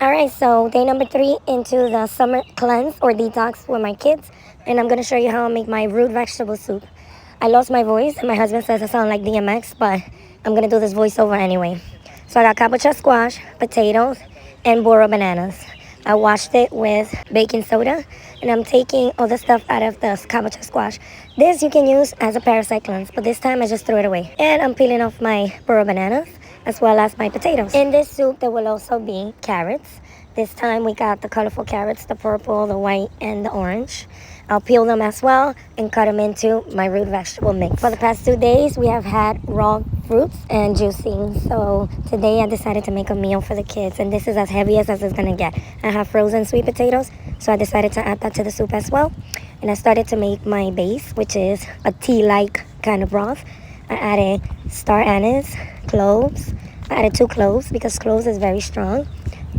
All right, so day number 3 into the summer cleanse or detox with my kids, and I'm gonna show you how I make my root vegetable soup. I lost my voice, and my husband says I sound like DMX, but I'm gonna do this voiceover anyway. So I got kabocha squash, potatoes, and boro bananas. I washed it with baking soda, and I'm taking all the stuff out of the kabocha squash. This you can use as a parasite cleanse, but this time I just threw it away. And I'm peeling off my boro bananas as well as my potatoes. In this soup, there will also be carrots. This time we got the colorful carrots, the purple, the white, and the orange. I'll peel them as well and cut them into my root vegetable mix. For the past 2 days, we have had raw fruits and juicing. So today I decided to make a meal for the kids, and this is as heavy as it's gonna get. I have frozen sweet potatoes, so I decided to add that to the soup as well. And I started to make my base, which is a tea-like kind of broth. I added star anise, cloves. I added 2 cloves because cloves is very strong.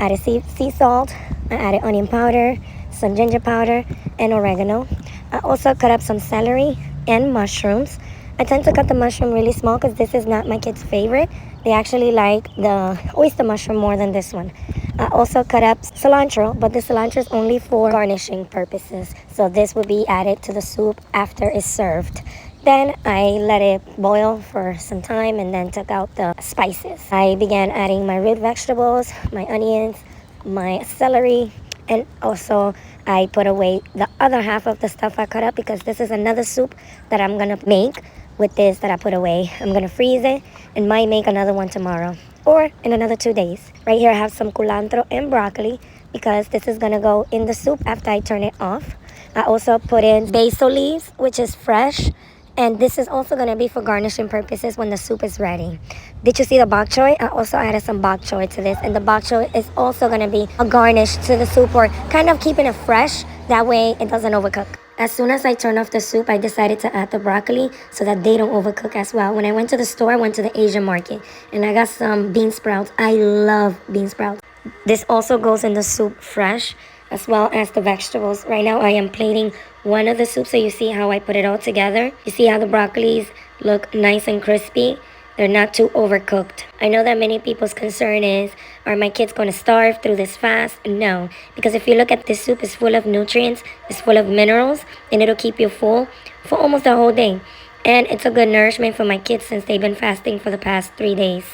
I added sea salt. I added onion powder, some ginger powder, and oregano. I also cut up some celery and mushrooms. I tend to cut the mushroom really small because this is not my kids' favorite. They actually like the oyster mushroom more than this one. I also cut up cilantro, but the cilantro is only for garnishing purposes. So this will be added to the soup after it's served. Then I let it boil for some time and then took out the spices. I began adding my root vegetables, my onions, my celery, and also I put away the other half of the stuff I cut up because this is another soup that I'm gonna make with this that I put away. I'm gonna freeze it and might make another one tomorrow or in another 2 days. Right here I have some culantro and broccoli because this is gonna go in the soup after I turn it off. I also put in basil leaves, which is fresh, and this is also going to be for garnishing purposes when the soup is ready. Did you see the bok choy? I also added some bok choy to this, and the bok choy is also going to be a garnish to the soup or kind of keeping it fresh. That way it doesn't overcook. As soon as I turned off the soup, I decided to add the broccoli so that they don't overcook as well. When I went to the store, I went to the Asian market and I got some bean sprouts. I love bean sprouts. This also goes in the soup fresh as well as the vegetables. Right now I am plating one of the soups so you see how I put it all together. You see how the broccolis look nice and crispy. They're not too overcooked. I know that many people's concern is, are my kids going to starve through this fast? No, because if you look at this soup, it's full of nutrients, it's full of minerals, and it'll keep you full for almost the whole day. And it's a good nourishment for my kids since they've been fasting for the past 3 days.